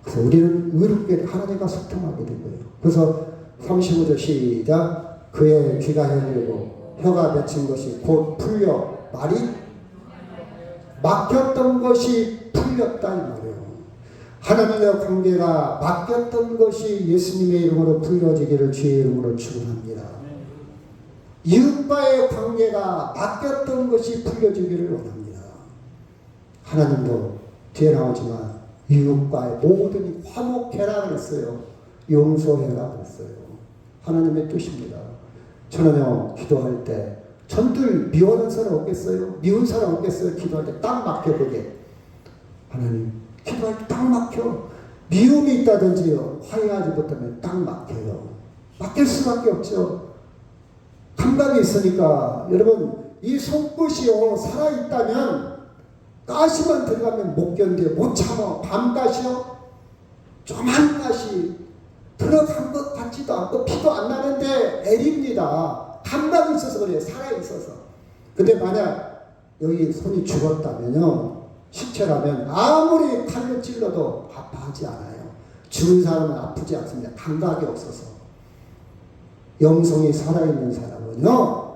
그래서 우리는 의롭게 하나님과 소통하게 된 거예요. 그래서 35절 시작. 그의 귀가 열리고 혀가 맺힌 것이 곧 풀려 말이 막혔던 것이 풀렸다 이 말이에요. 하나님과 관계가 막혔던 것이 예수님의 이름으로 풀려지기를 주의 이름으로 축원합니다. 이웃과의 관계가 막혔던 것이 풀려지기를 원합니다. 하나님도 뒤에 나오지만 이웃과의 모든 화목해라 그랬어요. 용서해라 그랬어요. 하나님의 뜻입니다. 저는요, 기도할 때 전들 미워하는 사람 없겠어요? 미운 사람 없겠어요? 기도할 때 딱 막혀 그게. 하나님, 기도할 때 딱 막혀. 미움이 있다든지요, 화해하지 못하면 딱 막혀요. 막힐 수밖에 없죠. 감각이 있으니까. 여러분, 이 손끝이요 살아있다면 가시만 들어가면 못 견뎌, 못 참아. 밤가시요 조만 가시 들어간 것 같지도 않고 피도 안 나는데 애립니다. 감각이 있어서 그래요. 살아있어서. 근데 만약 여기 손이 죽었다면요, 시체라면 아무리 칼로 찔러도 아파하지 않아요. 죽은 사람은 아프지 않습니다. 감각이 없어서. 영성이 살아있는 사람은요,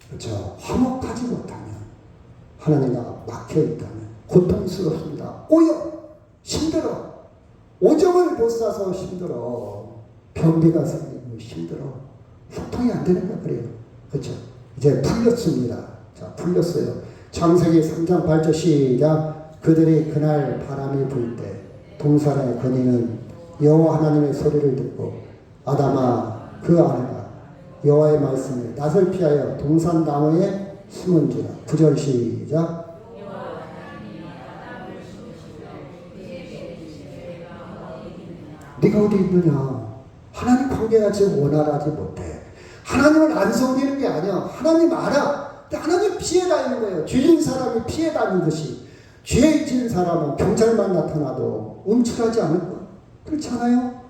그렇죠, 화목하지 못하면, 하나님과 막혀있다면 고통스럽습니다. 꼬여 힘들어. 오정을 못 사서 힘들어. 변비가 생기고 힘들어. 소통이 안 되는 거야. 그래요. 그렇죠. 이제 풀렸습니다. 자, 풀렸어요. 창세기 3장 8절 시작. 그들이 그날 바람이 불 때 동산의 거니는 여호와 하나님의 소리를 듣고 아담아 그 아내가 여호와의 말씀을 낯을 피하여 동산 나무에 숨은지라. 9절 시작. 네가 어디 있느냐? 하나님 관계가 지금 원활하지 못해. 하나님을 안 섬기는 게 아니야. 하나님 알아. 근데 하나님 피해 다니는 거예요. 죄인 사람이 피해 다니듯이. 죄 지은 사람은 경찰만 나타나도 움츠러지 않을 거야. 그렇지 않아요?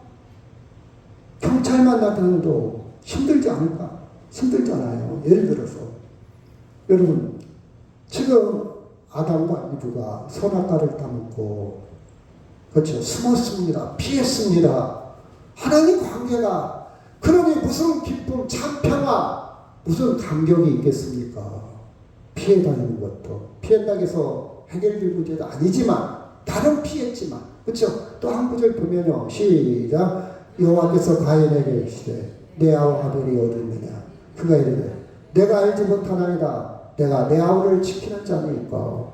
경찰만 나타나도 힘들지 않을까? 힘들잖아요. 예를 들어서 여러분, 지금 아담과 이브가 선악과를 따먹고, 그렇죠, 숨었습니다. 피했습니다. 하나님 관계가, 그러니 무슨 기쁨, 참 평화, 무슨 감격이 있겠습니까? 피해 다니는 것도, 피한다고 해서 해결될 문제도 아니지만, 나는 피했지만, 그렇죠? 또 한 구절 보면요, 시작. 여호와께서 가인에게 이르시되 내 아우 아벨이 어디 있느냐? 그가 이르되 내가 알지 못하나이다. 내가 내 아우를 지키는 자니까.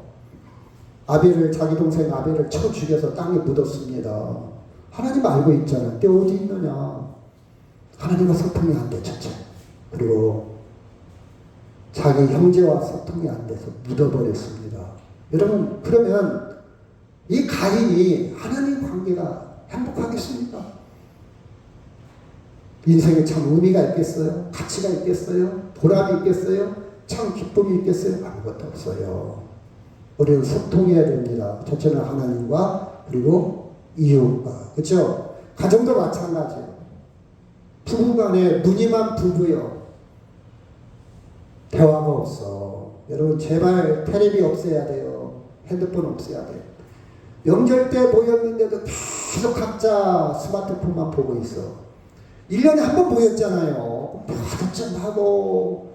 아벨을, 자기 동생 아벨을 쳐 죽여서 땅에 묻었습니다. 하나님 알고 있잖아. 내 어디 있느냐? 하나님과 소통이 안 돼, 첫째. 그리고 자기 형제와 소통이 안 돼서 묻어버렸습니다. 여러분, 그러면 이 가인이 하나님 관계가 행복하겠습니까? 인생에 참 의미가 있겠어요? 가치가 있겠어요? 보람이 있겠어요? 참 기쁨이 있겠어요? 아무것도 없어요. 우리는 소통해야 됩니다. 첫째는 하나님과 그리고 이웃과. 그렇죠? 가정도 마찬가지예요. 부부간에 무늬만 부부요. 대화가 없어. 여러분 제발 텔레비 없애야 돼요. 핸드폰 없애야 돼요. 명절 때 모였는데도 계속 각자 스마트폰만 보고 있어. 1년에 한 번 모였잖아요. 화도 좀 하고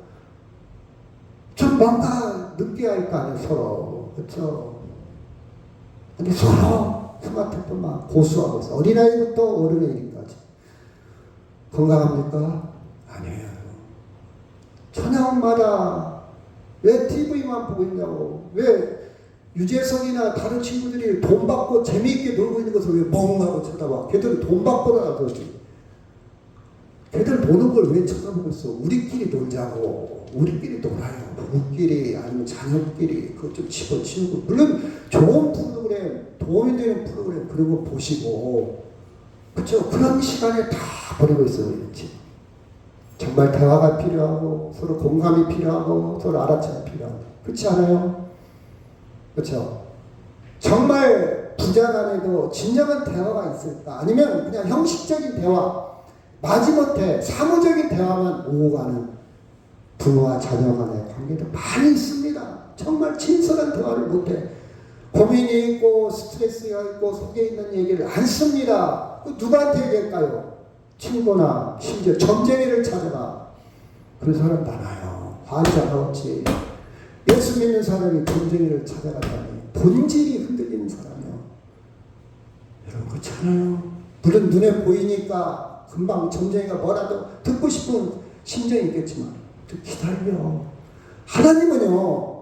좀 뭔가 느껴야 할 거 아니에요. 서로. 그렇죠? 근데 서로 스마트폰만 고수하고 있어. 어린아이부터 어른애기까지. 건강합니까? 아니에요. 저녁마다 왜 TV만 보고 있냐고. 왜 유재석이나 다른 친구들이 돈 받고 재미있게 놀고 있는 것을 왜 멍하고 쳐다봐. 걔들은 돈 받고 나가지. 걔들 보는 걸 왜 쳐다보고 있어. 우리끼리 놀자고. 우리끼리 놀아요. 부부끼리 아니면 자녀끼리 그거 좀 집어치우고. 물론 좋은 프로그램, 도움이 되는 프로그램 그런 거 보시고. 그렇죠? 그런 시간에 다 버리고 있어요. 그렇지? 정말 대화가 필요하고 서로 공감이 필요하고 서로 알아차가 필요하고. 그렇지 않아요? 그렇죠? 정말 부자 간에도 진정한 대화가 있을까? 아니면 그냥 형식적인 대화, 마지못해 사무적인 대화만 오고 가는 부모와 자녀 간의 관계도 많이 있습니다. 정말 진솔한 대화를 못해. 고민이 있고 스트레스가 있고 속에 있는 얘기를 안 씁니다. 누구한테 얘기할까요? 친구나 심지어 점쟁이를 찾아가. 그런 사람 많아요. 환자가 없지. 예수 믿는 사람이 점쟁이를 찾아가다니 본질이 흔들리는 사람이요. 여러분 그렇잖아요. 물론 눈에 보이니까 금방 점쟁이가 뭐라도 듣고 싶은 심정이 있겠지만 기다려. 하나님은요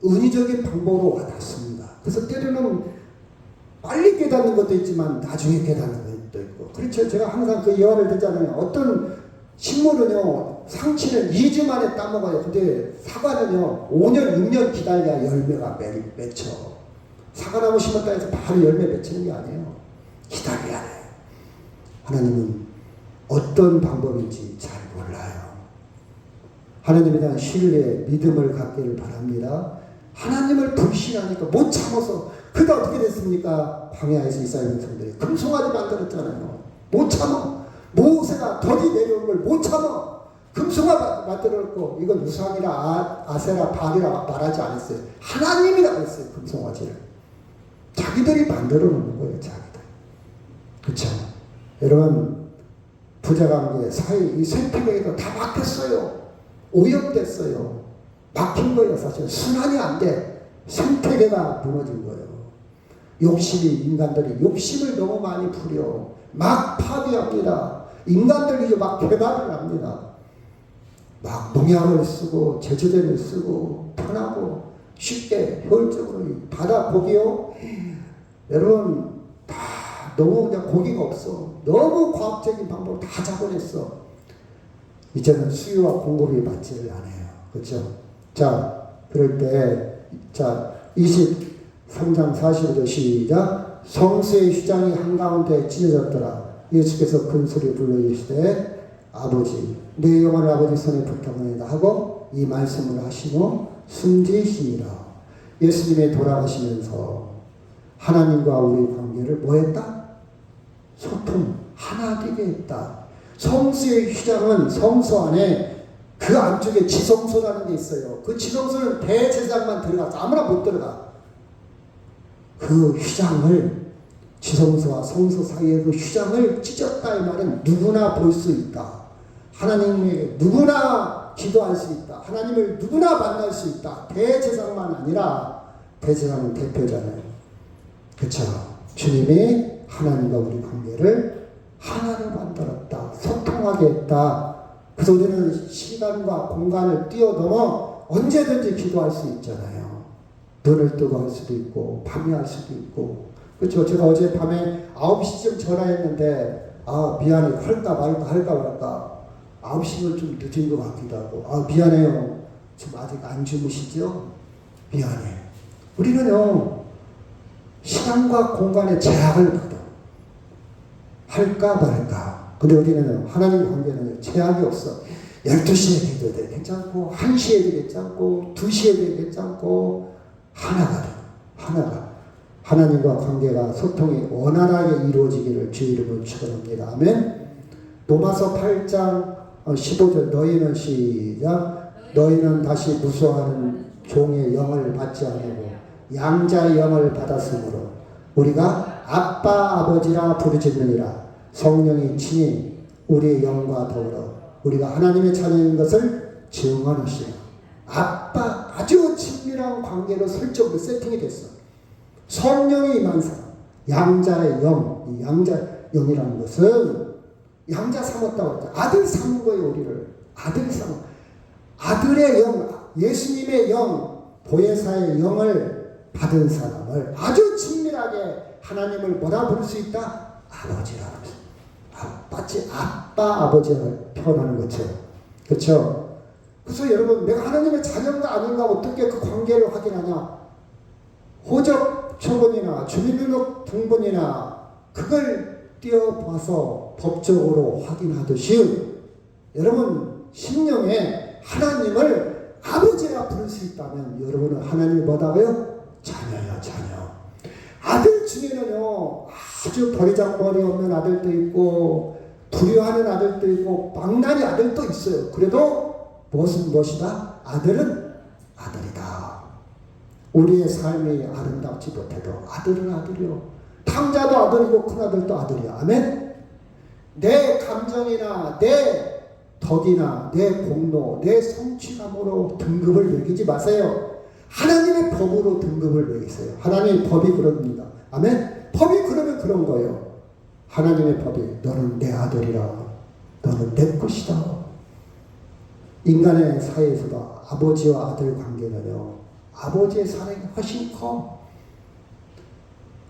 은유적인 방법으로 와닿습니다. 그래서 때로는 빨리 깨닫는 것도 있지만 나중에 깨닫는 것도 있고. 그렇죠. 제가 항상 그 예화를 듣잖아요. 어떤 식물은요 상치는 2주 만에 따먹어요. 근데 사과는요 5년 6년 기다려야 열매가 맺혀. 사과나무 심었다 해서 바로 열매 맺히는 게 아니에요. 기다려야 돼. 하나님은 어떤 방법인지 잘 몰라요. 하나님에 대한 신뢰, 믿음을 갖기를 바랍니다. 하나님을 불신하니까 못 참아서 그가 어떻게 됐습니까? 광야에서 이스라엘 백성들이 금송아지 만들었잖아요. 못 참아. 모세가 덫이 내려온 걸 못 참아. 금송아 만들었고 이건 우상이라 아세라 발이라 말하지 않았어요. 하나님이라고 했어요. 금송아지를. 자기들이 만들어 놓는 거예요. 자기들. 그렇죠? 여러분 부자관계 사회 이 생태계가 다 막혔어요. 오염됐어요. 막힌 거예요. 사실 순환이 안 돼. 생태계가 무너진 거예요. 욕심이 인간들이 욕심을 너무 많이 부려 막 파괴합니다. 인간들이 이제 막 개발을 합니다. 막 농약을 쓰고 제초제를 쓰고 편하고 쉽게 효율적으로 바다 고기요. 여러분 다 너무 그냥 고기가 없어. 너무 과학적인 방법을 다 잡아냈어. 이제는 수요와 공급이 맞지를 않아요. 그렇죠? 자, 그럴 때 자 23장 45절 시작. 성수의 휘장이 한가운데 찢어졌더라. 예수께서 큰 소리 불러 이르시되 아버지 내 영혼을 아버지 손에 부탁합니다 하고 이 말씀을 하신 후 숨지시니라. 예수님이 돌아가시면서 하나님과 우리 관계를 뭐 했다? 소통, 하나 되게 했다. 성수의 휘장은 성소 안에 그 안쪽에 지성소라는 게 있어요. 그 지성소는 대제사장만 들어가서 아무나 못 들어가. 그 휘장을 지성소와 성소 사이의 그 휘장을 찢었다 이 말은 누구나 볼 수 있다. 하나님에게 누구나 기도할 수 있다. 하나님을 누구나 만날 수 있다. 대제사장만 아니라 대제사장은 대표잖아요. 그렇죠? 주님이 하나님과 우리 관계를 하나로 만들었다. 소통하게 했다. 그래서 우리는 시간과 공간을 뛰어넘어 언제든지 기도할 수 있잖아요. 눈을 뜨고 할 수도 있고 밤에 할 수도 있고. 그렇죠. 제가 어제 밤에 9시쯤 전화했는데 아 미안해 할까 말까 9시는 좀 늦은 것 같기도 하고 아 미안해요. 지금 아직 안 주무시죠? 미안해. 우리는요 시간과 공간의 제약을 받아. 할까 말까. 근데 우리는 하나님 관계는 제약이 없어. 12시에 기도해도 괜찮고 1시에 해도 괜찮고 2시에 해도 괜찮고 하나가 돼요. 하나가. 하나님과 관계가 소통이 원활하게 이루어지기를 주 이름으로 축원합니다. 아멘. 로마서 8장 15절 너희는 시작 너희는 다시 무수하는 종의 영을 받지 아니고 양자의 영을 받았으므로 우리가 아빠 아버지라 부르짖느니라. 성령이 친히 우리의 영과 더불어 우리가 하나님의 자녀인 것을 증언하시오. 아빠 아주 친밀한 관계로 설정으로 세팅이 됐어. 성령이 임한 사람 양자의 영, 이 양자 영이라는 것은 양자 삼았다고 했죠. 아들 삼은 거예요. 우리를 아들 삼은 아들의 영, 예수님의 영, 보혜사의 영을 받은 사람을 아주 친밀하게 하나님을 뭐라 부를 수 있다? 아버지라고 합니다. 마치 아빠 아버지를 표현하는 것처럼. 그렇죠? 그래서 여러분 내가 하나님의 자녀인가 아닌가 어떻게 그 관계를 확인하냐? 호적 초본이나 주민등록 등본이나 그걸 띄어봐서 법적으로 확인하듯이 여러분 심령에 하나님을 아버지라 부를 수 있다면 여러분은 하나님이 뭐다고요? 자녀야 자녀. 아들 중에는요 아주 버리장머리 없는 아들도 있고 불효하는 아들도 있고 망나니 아들도 있어요. 그래도 무엇이다? 아들은 아들이다. 우리의 삶이 아름답지 못해도 아들은 아들이요. 탕자도 아들이고 큰아들도 아들이야. 아멘? 내 감정이나 내 덕이나 내 공로, 내 성취감으로 등급을 매기지 마세요. 하나님의 법으로 등급을 매기세요. 하나님의 법이 그럽니다. 아멘? 법이 그러면 그런 거예요. 하나님의 법이 너는 내 아들이라. 너는 내 것이다. 인간의 사이에서도 아버지와 아들 관계는요. 아버지의 사랑이 훨씬 커.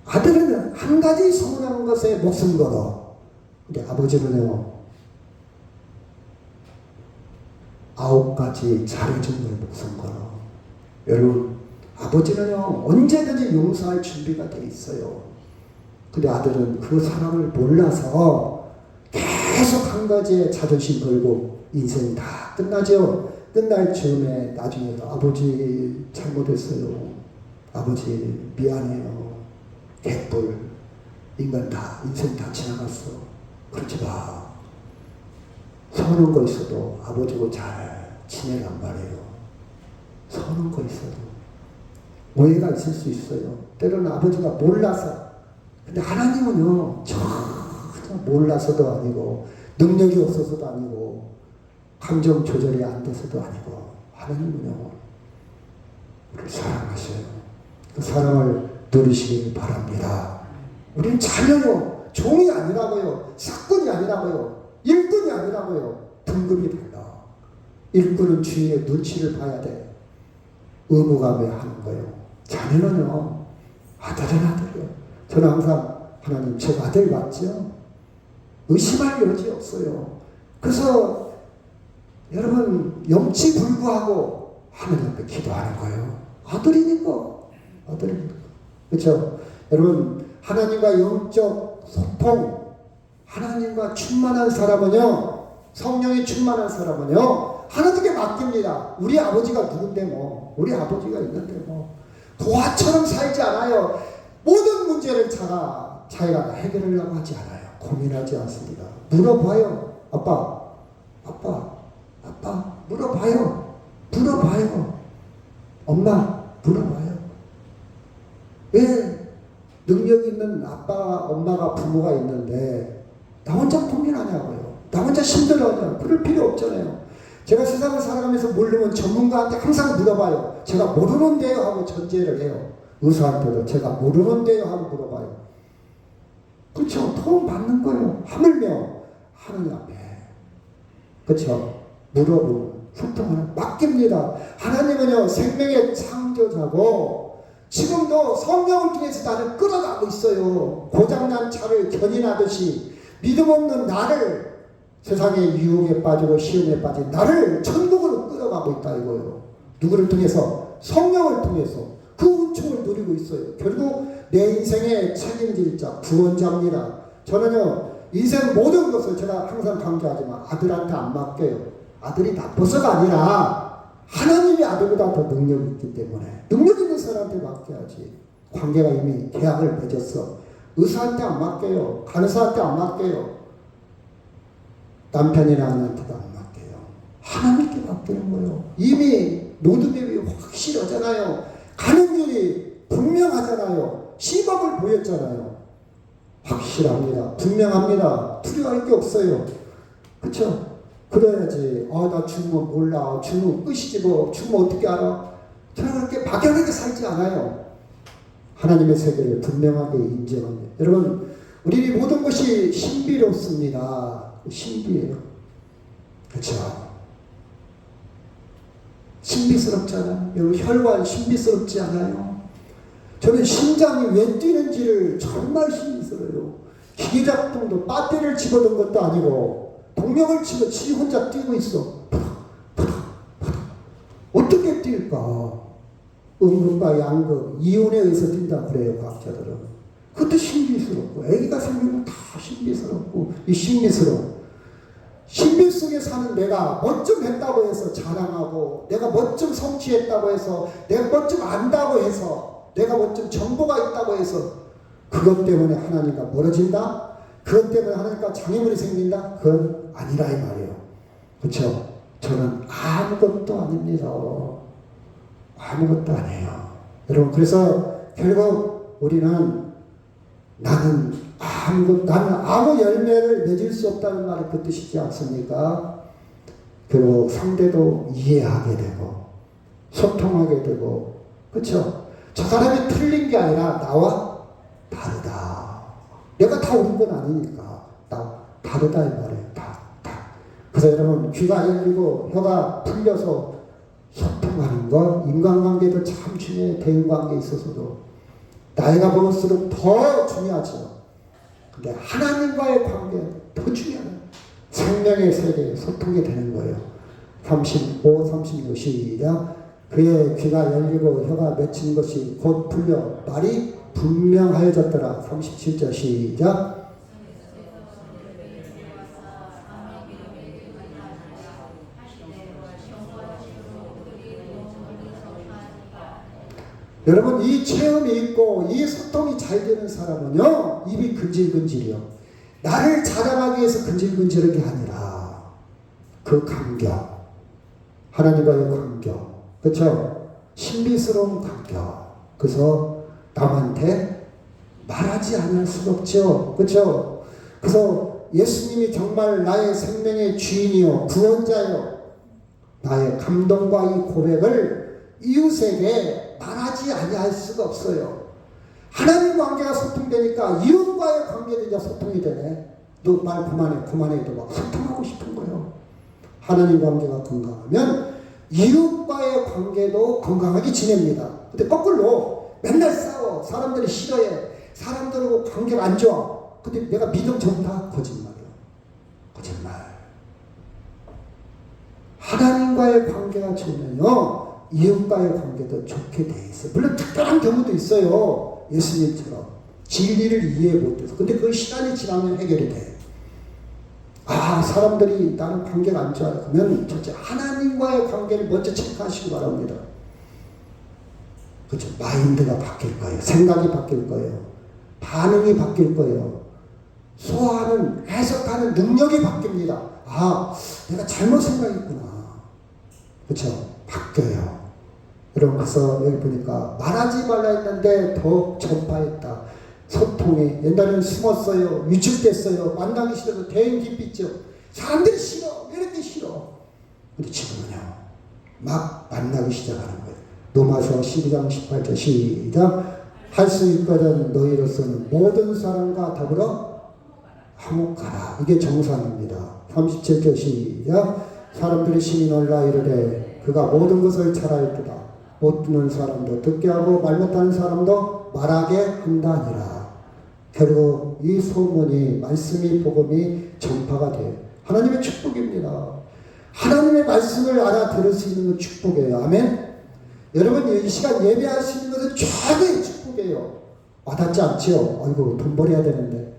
아들은 한 가지 소원하는 것에 목숨 걸어. 근데 아버지는요. 9가지 잘해준 걸 목숨 걸어. 여러분 아버지는요. 언제든지 용서할 준비가 돼 있어요. 근데 아들은 그 사랑을 몰라서 계속 한 가지에 자존심 걸고 인생이 다 끝나죠. 끝날 즈음에 나중에 아버지 잘못했어요. 아버지 미안해요. 개뿔. 인간 다 인생 다 지나갔어. 그러지 마. 서는 거 있어도 아버지고 잘 지내란 말이에요. 서는 거 있어도 오해가 있을 수 있어요. 때로는 아버지가 몰라서. 근데 하나님은요 전혀 몰라서도 아니고 능력이 없어서도 아니고 감정 조절이 안 돼서도 아니고 하나님은요 우리를 사랑하셔요. 그 사랑을 누리시길 바랍니다. 우리는 자녀요. 종이 아니라고요. 사건이 아니라고요. 일꾼이 아니라고요. 등급이 달라. 일꾼은 주인의 눈치를 봐야 돼. 의무감에 하는 거예요. 자녀는요. 아들은 아들이요. 저는 항상 하나님 제가 아들 맞죠? 의심할 여지 없어요. 그래서 여러분 염치불구하고 하나님 앞에 기도하는 거예요. 아들이니까. 아들이니까. 그렇죠? 여러분 하나님과 영적 소통 하나님과 충만한 사람은요 성령이 충만한 사람은요 하나님께 맡깁니다. 우리 아버지가 누군데 뭐 우리 아버지가 있는데 뭐 도화처럼 살지 않아요. 모든 문제를 자기가 해결하려고 하지 않아요. 고민하지 않습니다. 물어봐요. 아빠 물어봐요. 엄마 물어봐요. 왜 능력 있는 아빠 엄마가 부모가 있는데 나 혼자 고민하냐고요. 나 혼자 힘들어하냐고. 그럴 필요 없잖아요. 제가 세상을 살아가면서 모르면 전문가한테 항상 물어봐요. 제가 모르는데요 하고 전제를 해요. 의사한테도 제가 모르는데요 하고 물어봐요. 그렇죠. 도움 받는 거예요. 하물며 하느님 앞에. 그렇죠. 물어보는 소통하는 맡깁니다. 하나님은요 생명의 창조자고 지금도 성령을 통해서 나를 끌어가고 있어요. 고장난 차를 견인하듯이 믿음 없는 나를 세상의 유혹에 빠지고 시험에 빠진 나를 천국으로 끌어가고 있다 이거예요. 누구를 통해서? 성령을 통해서 그 은총을 누리고 있어요. 결국 내 인생의 책임질 자 구원자입니다. 저는요 인생 모든 것을 제가 항상 강조하지만 아들한테 안 맡겨요. 아들이 나빠서가 아니라 하나님의 아들보다 더 능력이 있기 때문에 능력 있는 사람한테 맡겨야지. 관계가 이미 계약을 맺었어. 의사한테 안 맡겨요. 간호사한테 안 맡겨요. 남편이나 아내한테도 안 맡겨요. 하나님께 맡기는 거예요. 이미 로드맵이 확실하잖아요. 가는 길이 분명하잖아요. 시범을 보였잖아요. 확실합니다. 분명합니다. 두려워할 게 없어요. 그쵸? 그래야지. 나 죽으면 몰라. 죽으면 끝이지 뭐. 죽으면 어떻게 알아? 저는 그렇게 막연하게 살지 않아요. 하나님의 세계를 분명하게 인정합니다. 여러분, 우리 모든 것이 신비롭습니다. 신비해요. 그렇죠? 신비스럽잖아요. 여러분, 혈관 신비스럽지 않아요? 저는 심장이 왜 뛰는지를 정말 신비스러워요. 기계작동도 배터리를 집어넣은 것도 아니고 동력을 집어 지 혼자 뛰고 있어. 어떻게 뛸까? 음극과 양극, 이온에 의해서 뛴다 그래요, 과학자들은. 그것도 신비스럽고, 애기가 생기면 다 신비스럽고, 이 신비스러워. 신비 속에 사는 내가 뭐 좀 했다고 해서 자랑하고, 내가 뭐 좀 성취했다고 해서, 내가 뭐 좀 안다고 해서, 내가 뭐 좀 정보가 있다고 해서, 그것 때문에 하나님과 멀어진다? 그것 때문에 하나님과 장애물이 생긴다? 그건 아니라 이 말이에요. 그렇죠? 저는 아무것도 아닙니다. 아무것도 아니에요. 여러분, 그래서 결국 우리는 나는 아무 열매를 맺을 수 없다는 말이 그 뜻이지 않습니까? 그리고 상대도 이해하게 되고 소통하게 되고, 그렇죠? 저 사람이 틀린 게 아니라 나와 다르다. 내가 다 옳은 건 아니니까 다르다 이 말이에요. 다. 그래서 여러분, 귀가 열리고 혀가 풀려서 소통하는 것, 인간관계도 참 중요해요. 대인관계에 있어서도 나이가 먹을수록 더 중요하죠. 근데 하나님과의 관계 더 중요해요. 생명의 세계에 소통이 되는 거예요. 35, 36 시작. 그의 귀가 열리고 혀가 맺힌 것이 곧 풀려 말이 분명하여졌더라. 37절 시작. 여러분, 이 체험이 있고 이 소통이 잘 되는 사람은요, 입이 근질근질이요. 나를 자랑하기 위해서 근질근질한 게 아니라 그 감격, 하나님과의 감격, 그렇죠? 신비스러운 감격. 그래서 남한테 말하지 않을 수가 없죠. 그렇죠? 그래서 예수님이 정말 나의 생명의 주인이요, 구원자요, 나의 감동과 이 고백을 이웃에게 말하지 아니할 수가 없어요. 하나님 관계가 소통되니까 이웃과의 관계도 이제 소통이 되네. 너 말 그만해도 막 소통하고 싶은 거예요. 하나님 관계가 건강하면 이웃과의 관계도 건강하게 지냅니다. 근데 거꾸로 맨날 싸워. 사람들이 싫어해. 사람들하고 관계가 안 좋아. 근데 내가 믿음 좋다. 거짓말이에요. 거짓말. 하나님과의 관계가 좋으면요, 이웃과의 관계도 좋게 돼 있어요. 물론 특별한 경우도 있어요. 예수님처럼 진리를 이해 못해서. 근데 그 시간이 지나면 해결이 돼. 사람들이 나는 관계가 안 좋아. 그러면 첫째 하나님과의 관계를 먼저 체크하시기 바랍니다. 그렇죠? 마인드가 바뀔 거예요. 생각이 바뀔 거예요. 반응이 바뀔 거예요. 소화하는, 해석하는 능력이 바뀝니다. 내가 잘못 생각했구나. 그렇죠? 바뀌어요. 여러분, 그래서 여기 보니까 말하지 말라 했는데 더 전파했다. 소통이. 옛날에는 숨었어요. 위축됐어요. 만나기 싫어서 대인 기피죠. 사람들이 싫어. 왜 이렇게 싫어? 근데 지금은요, 막 만나기 시작하는 거예요. 로마서 12장 18절 시작. 할 수 있거든 너희로서는 모든 사람과 더불어 화목하라. 이게 정상입니다. 37절 시작. 사람들이 심히 놀라 이르되 그가 모든 것을 잘 알도다. 못 듣는 사람도 듣게 하고 말 못하는 사람도 말하게 한다니라. 결국 이 소문이, 말씀이, 복음이 전파가 돼요. 하나님의 축복입니다. 하나님의 말씀을 알아들을 수 있는 건 축복이에요. 아멘. 여러분, 이 시간 예배할 수 있는 것은 최고의 축복이에요. 와닿지 않지요? 아이고, 돈 벌어야 되는데.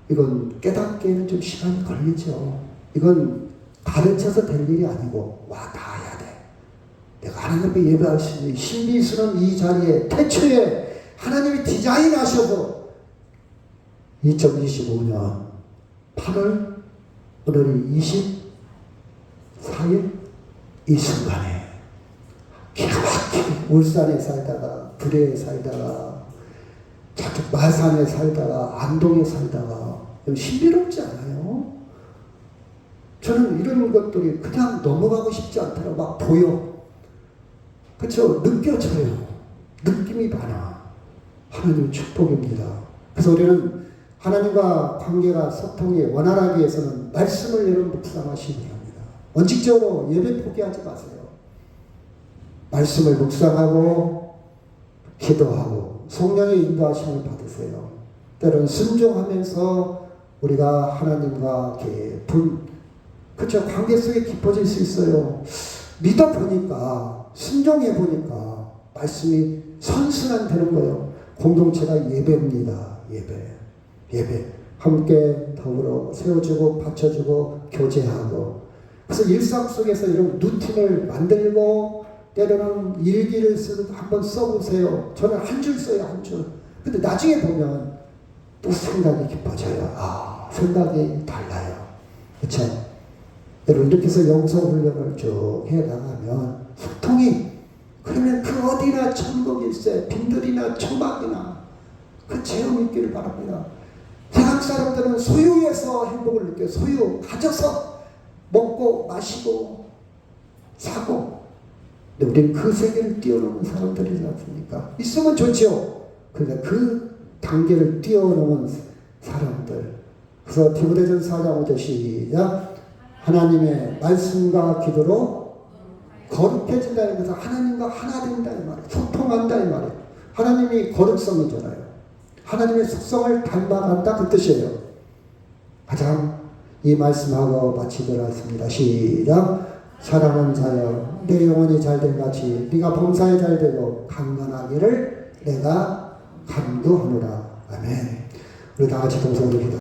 이건 깨닫기에는 좀 시간이 걸리죠. 이건 가르쳐서 될 일이 아니고 와 닿아야 돼. 내가 하나님 앞에 예배할 수 있는 신비스러운 이 자리에 태초에 하나님이 디자인하셔서 2025년 8월 오늘이 24일 이 순간에 기가 막히게 울산에 살다가 구례에 살다가 저쪽 마산에 살다가 안동에 살다가 신비롭지 않아요? 저는 이런 것들이 그냥 넘어가고 싶지 않더라. 막 보여. 그렇죠? 느껴져요. 느낌이 많아. 하나님의 축복입니다. 그래서 우리는 하나님과 관계가 소통이 원활하기 위해서는 말씀을 여러분 묵상하시기 합니다. 원칙적으로 예배 포기하지 마세요. 말씀을 묵상하고 기도하고 성령의 인도하심을 받으세요. 때로는 순종하면서 우리가 하나님과 그렇죠. 관계 속에 깊어질 수 있어요. 믿어보니까 순종해보니까 말씀이 선순환 되는 거예요. 공동체가 예배입니다. 예배 함께 더불어 세워주고 받쳐주고 교제하고 그래서 일상 속에서 이런 루틴을 만들고 때로는 일기를 한번 써보세요. 저는 한 줄 써요. 한 줄. 근데 나중에 보면 또 생각이 깊어져요. 생각이 달라요. 그렇죠? 여러분 이렇게 해서 영성 훈련을 쭉 해나가면 소통이 그러면 그 어디나 천국일세 빈들이나 초막이나 그 체험이 있기를 바랍니다. 세상 사람들은 소유에서 행복을 느껴요. 소유 가져서 먹고 마시고 사고 근데 우리는 그 세계를 뛰어넘은 사람들이지 않습니까? 있으면 좋죠. 그러니까 그 단계를 뛰어넘은 사람들. 그래서 디모데전서 4장 5절 시작. 하나님의 말씀과 기도로 거룩해진다는 것은 하나님과 하나 된다 이 말이에요. 소통한다 이 말이에요. 하나님이 거룩성이잖아요. 하나님의 속성을 닮아간다 그 뜻이에요. 가장 이 말씀하고 마치도록 하겠습니다. 시작. 사랑하는 자여 내 영혼이 잘된 같이 네가 범사에 잘되고 강건하기를 내가 간구하노라. 아멘. 우리 다 같이 동성으로 기도